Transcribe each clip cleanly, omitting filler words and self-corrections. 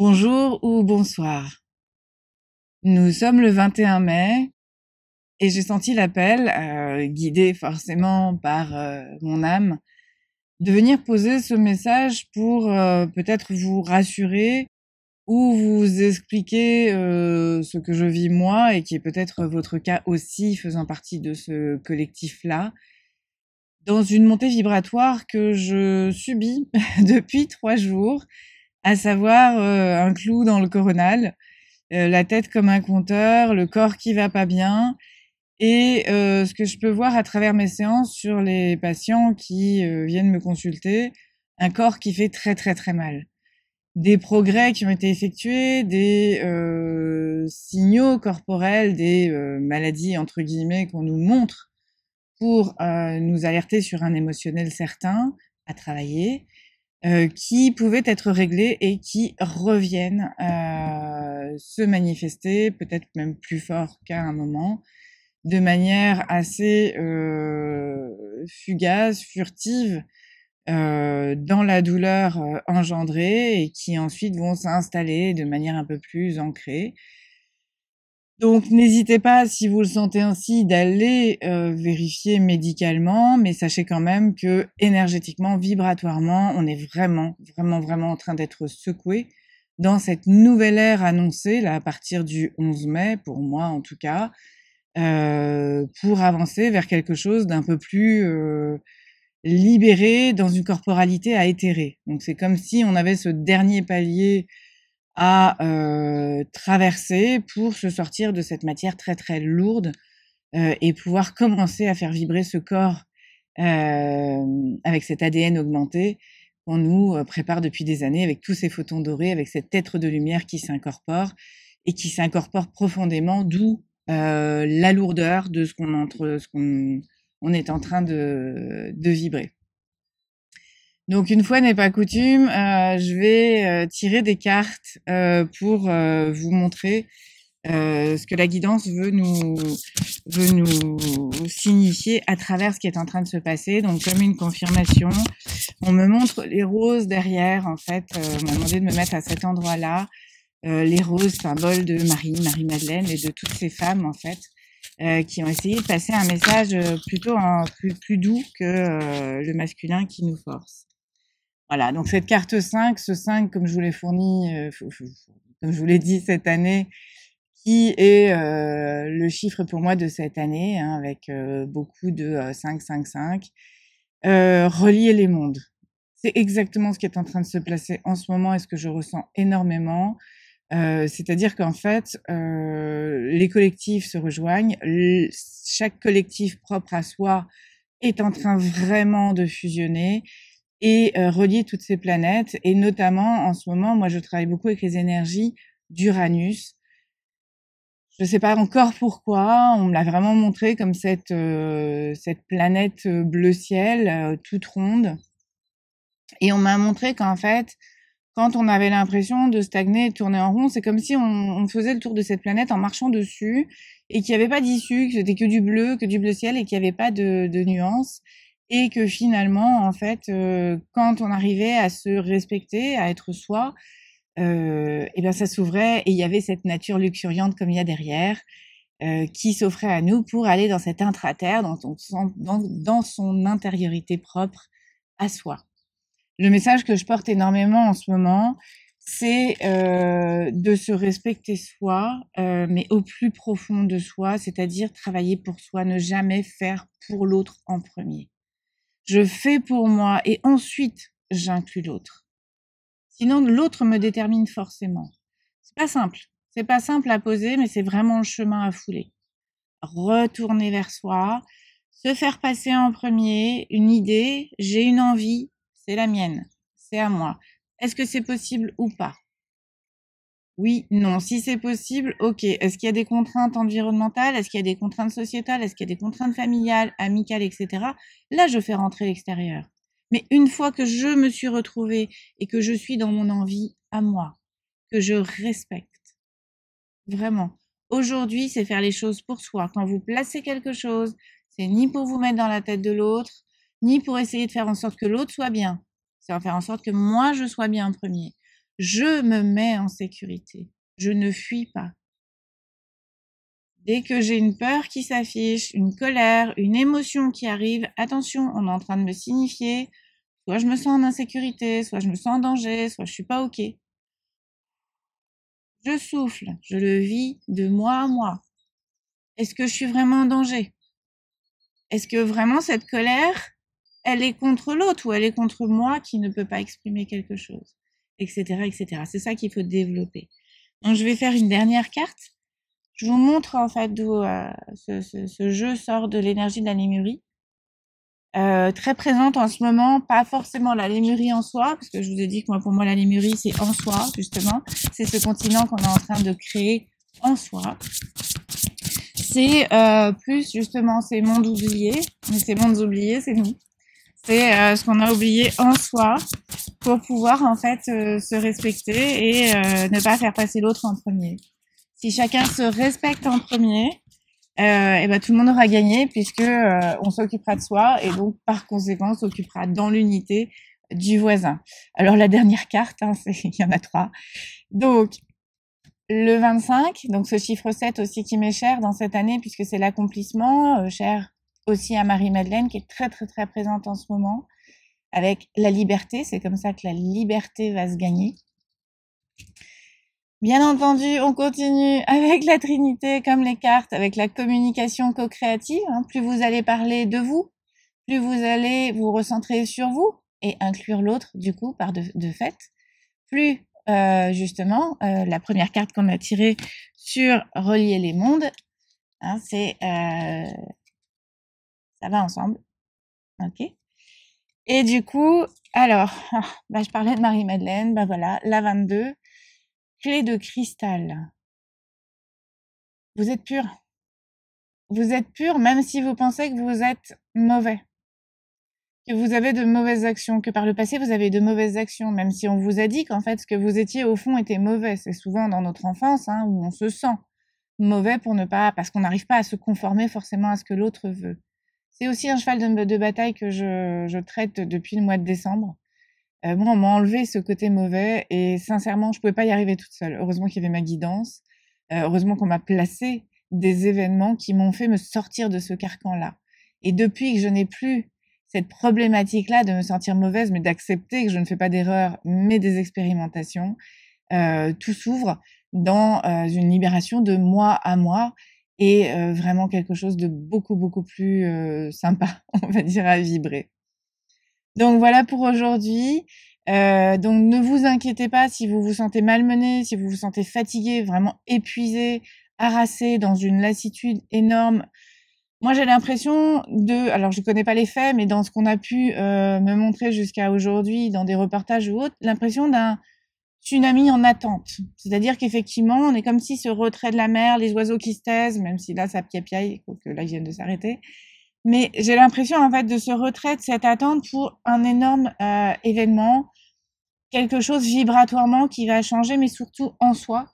Bonjour ou bonsoir. Nous sommes le 21 mai et j'ai senti l'appel, guidé forcément par mon âme, de venir poser ce message pour peut-être vous rassurer ou vous expliquer ce que je vis moi et qui est peut-être votre cas aussi, faisant partie de ce collectif-là, dans une montée vibratoire que je subis depuis 3 jours, à savoir un clou dans le coronal. La tête comme un compteur, le corps qui va pas bien et ce que je peux voir à travers mes séances sur les patients qui, viennent me consulter, un corps qui fait très, très, très mal. Des progrès qui ont été effectués, des, signaux corporels, des, «maladies» entre guillemets qu'on nous montre pour, nous alerter sur un émotionnel certain à travailler, qui pouvaient être réglés et qui reviennent se manifester, peut-être même plus fort qu'à un moment, de manière assez fugace, furtive, dans la douleur engendrée et qui ensuite vont s'installer de manière un peu plus ancrée. Donc n'hésitez pas, si vous le sentez ainsi, d'aller vérifier médicalement, mais sachez quand même que énergétiquement, vibratoirement, on est vraiment, vraiment, vraiment en train d'être secoué dans cette nouvelle ère annoncée là à partir du 11 mai, pour moi en tout cas, pour avancer vers quelque chose d'un peu plus libéré dans une corporalité aéthérée. Donc c'est comme si on avait ce dernier palier à traverser pour se sortir de cette matière très, très lourde, et pouvoir commencer à faire vibrer ce corps, avec cet ADN augmenté qu'on nous, prépare depuis des années avec tous ces photons dorés, avec cet être de lumière qui s'incorpore et qui s'incorpore profondément, d'où, la lourdeur de ce qu'on on est en train de vibrer. Donc une fois n'est pas coutume, je vais tirer des cartes pour vous montrer ce que la guidance veut nous signifier à travers ce qui est en train de se passer. Donc comme une confirmation, on me montre les roses derrière. En fait, on m'a demandé de me mettre à cet endroit-là. Les roses, symbole de Marie-Madeleine et de toutes ces femmes en fait qui ont essayé de passer un message plutôt plus doux que le masculin qui nous force. Voilà, donc cette carte 5, ce 5 comme je vous l'ai fourni, comme je vous l'ai dit cette année, qui est le chiffre pour moi de cette année, hein, avec beaucoup de 5, 5, 5, relier les mondes. C'est exactement ce qui est en train de se placer en ce moment et ce que je ressens énormément. C'est-à-dire qu'en fait, les collectifs se rejoignent, chaque collectif propre à soi est en train vraiment de fusionner et relier toutes ces planètes et notamment en ce moment, moi je travaille beaucoup avec les énergies d'Uranus. Je sais pas encore pourquoi, on me l'a vraiment montré comme cette planète bleu ciel, toute ronde et on m'a montré qu'en fait, quand on avait l'impression de stagner et de tourner en rond, c'est comme si on faisait le tour de cette planète en marchant dessus et qu'il y avait pas d'issue, que c'était que du bleu ciel et qu'il y avait pas de nuances et que finalement, en fait, quand on arrivait à se respecter, à être soi, et ben ça s'ouvrait et il y avait cette nature luxuriante comme il y a derrière, qui s'offrait à nous pour aller dans cet intra-terre, dans son intériorité propre à soi. Le message que je porte énormément en ce moment, c'est de se respecter soi, mais au plus profond de soi, c'est-à-dire travailler pour soi, ne jamais faire pour l'autre en premier. Je fais pour moi et ensuite j'inclus l'autre. Sinon, l'autre me détermine forcément. C'est pas simple. C'est pas simple à poser, mais c'est vraiment le chemin à fouler. Retourner vers soi, se faire passer en premier une idée, j'ai une envie, c'est la mienne, c'est à moi. Est-ce que c'est possible ou pas? Oui, non. Si c'est possible, ok. Est-ce qu'il y a des contraintes environnementales? Est-ce qu'il y a des contraintes sociétales? Est-ce qu'il y a des contraintes familiales, amicales, etc. Là, je fais rentrer l'extérieur. Mais une fois que je me suis retrouvée et que je suis dans mon envie à moi, que je respecte, vraiment. Aujourd'hui, c'est faire les choses pour soi. Quand vous placez quelque chose, c'est ni pour vous mettre dans la tête de l'autre, ni pour essayer de faire en sorte que l'autre soit bien. C'est en faire en sorte que moi, je sois bien en premier. je me mets en sécurité. Je ne fuis pas. Dès que j'ai une peur qui s'affiche, une colère, une émotion qui arrive, attention, on est en train de me signifier, soit je me sens en insécurité, soit je me sens en danger, soit je suis pas OK. Je souffle, je le vis de moi à moi. Est-ce que je suis vraiment en danger? Est-ce que vraiment cette colère, elle est contre l'autre ou elle est contre moi qui ne peut pas exprimer quelque chose? Etc., etc. C'est ça qu'il faut développer. Donc, je vais faire une dernière carte. Je vous montre en fait d'où ce jeu sort de l'énergie de la Lémurie. Très présente en ce moment, pas forcément la Lémurie en soi, parce que je vous ai dit que moi, pour moi, la Lémurie, c'est en soi, justement. C'est ce continent qu'on est en train de créer en soi. C'est plus justement ces mondes oubliés, mais ces mondes oubliés, c'est nous. C'est ce qu'on a oublié en soi pour pouvoir en fait se respecter et ne pas faire passer l'autre en premier. Si chacun se respecte en premier, et ben tout le monde aura gagné puisque on s'occupera de soi et donc par conséquent on s'occupera dans l'unité du voisin. Alors la dernière carte, hein, il y en a 3. Donc le 25, donc ce chiffre 7 aussi qui m'est cher dans cette année puisque c'est l'accomplissement, cher aussi à Marie-Madeleine qui est très très très présente en ce moment avec la liberté. C'est comme ça que la liberté va se gagner. Bien entendu, on continue avec la Trinité, comme les cartes, avec la communication co-créative. Hein. Plus vous allez parler de vous, plus vous allez vous recentrer sur vous et inclure l'autre, du coup, par de fait. Plus, justement, la première carte qu'on a tirée sur relier les mondes, hein, c'est ça va ensemble. OK. Et du coup, alors, je parlais de Marie-Madeleine, voilà, la 22. Clé de cristal. Vous êtes pur. Vous êtes pur même si vous pensez que vous êtes mauvais, que vous avez de mauvaises actions, que par le passé vous avez de mauvaises actions, même si on vous a dit qu'en fait ce que vous étiez au fond était mauvais. C'est souvent dans notre enfance hein, où on se sent mauvais parce qu'on n'arrive pas à se conformer forcément à ce que l'autre veut. C'est aussi un cheval de bataille que je traite depuis le mois de décembre. Moi, on m'a enlevé ce côté mauvais et sincèrement, je pouvais pas y arriver toute seule. Heureusement qu'il y avait ma guidance. Heureusement qu'on m'a placé des événements qui m'ont fait me sortir de ce carcan-là. Et depuis que je n'ai plus cette problématique-là de me sentir mauvaise, mais d'accepter que je ne fais pas d'erreurs, mais des expérimentations, tout s'ouvre dans une libération de moi à moi et vraiment quelque chose de beaucoup, beaucoup plus sympa, on va dire, à vibrer. Donc voilà pour aujourd'hui. Donc ne vous inquiétez pas si vous vous sentez malmené, si vous vous sentez fatigué, vraiment épuisé, harassé, dans une lassitude énorme. Moi, j'ai l'impression alors je connais pas les faits, mais dans ce qu'on a pu me montrer jusqu'à aujourd'hui, dans des reportages ou autres, l'impression d'un tsunami en attente. C'est-à-dire qu'effectivement, on est comme si ce retrait de la mer, les oiseaux qui se taisent, même si là ça piapiaille, quoique là ils viennent de s'arrêter. Mais j'ai l'impression en fait de ce retrait, de cette attente pour un énorme événement, quelque chose vibratoirement qui va changer, mais surtout en soi,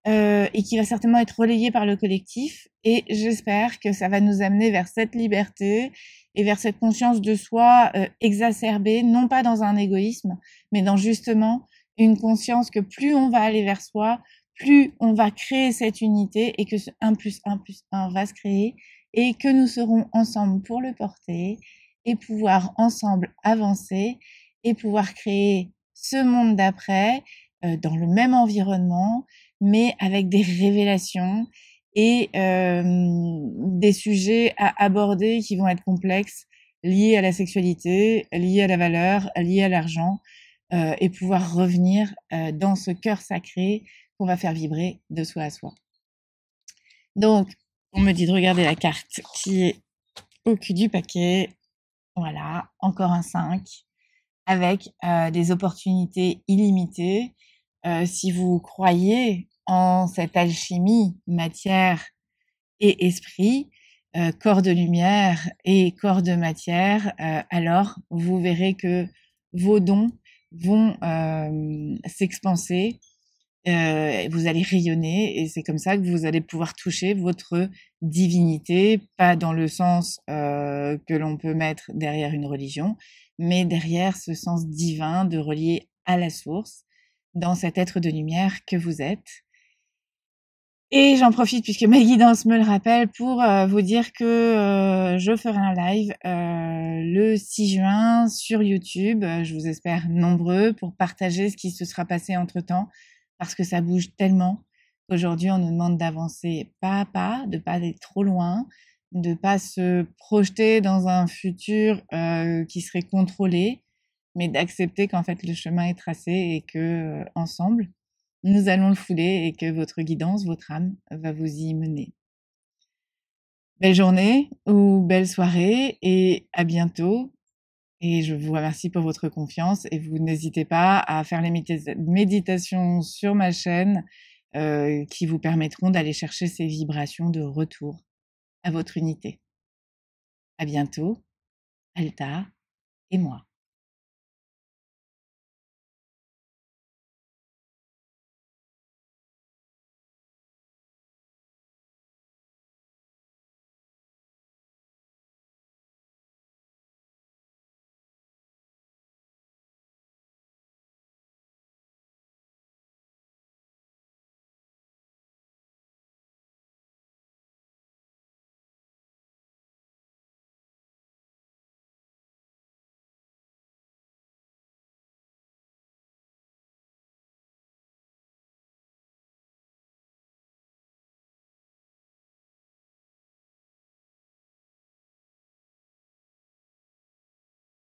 et qui va certainement être relayé par le collectif. Et j'espère que ça va nous amener vers cette liberté et vers cette conscience de soi exacerbée, non pas dans un égoïsme, mais dans justement une conscience que plus on va aller vers soi, plus on va créer cette unité et que ce 1 plus 1 plus 1 va se créer et que nous serons ensemble pour le porter et pouvoir ensemble avancer et pouvoir créer ce monde d'après dans le même environnement, mais avec des révélations et des sujets à aborder qui vont être complexes, liés à la sexualité, liés à la valeur, liés à l'argent, et pouvoir revenir dans ce cœur sacré qu'on va faire vibrer de soi à soi. Donc, on me dit de regarder la carte qui est au cul du paquet. Voilà, encore un 5 avec des opportunités illimitées. Si vous croyez en cette alchimie matière et esprit, corps de lumière et corps de matière, alors vous verrez que vos dons vont s'expanser. Vous allez rayonner et c'est comme ça que vous allez pouvoir toucher votre divinité, pas dans le sens que l'on peut mettre derrière une religion, mais derrière ce sens divin de relier à la source. dans cet être de lumière que vous êtes. Et j'en profite puisque ma guidance me le rappelle pour vous dire que je ferai un live le 6 juin sur YouTube. Je vous espère nombreux pour partager ce qui se sera passé entre-temps parce que ça bouge tellement. Aujourd'hui, on nous demande d'avancer pas à pas, de pas aller trop loin, de pas se projeter dans un futur qui serait contrôlé, mais d'accepter qu'en fait le chemin est tracé et que ensemble, nous allons le fouler et que votre guidance, votre âme va vous y mener. Belle journée ou belle soirée et à bientôt. Et je vous remercie pour votre confiance et vous n'hésitez pas à faire les méditations sur ma chaîne qui vous permettront d'aller chercher ces vibrations de retour à votre unité. À bientôt, Alta et moi.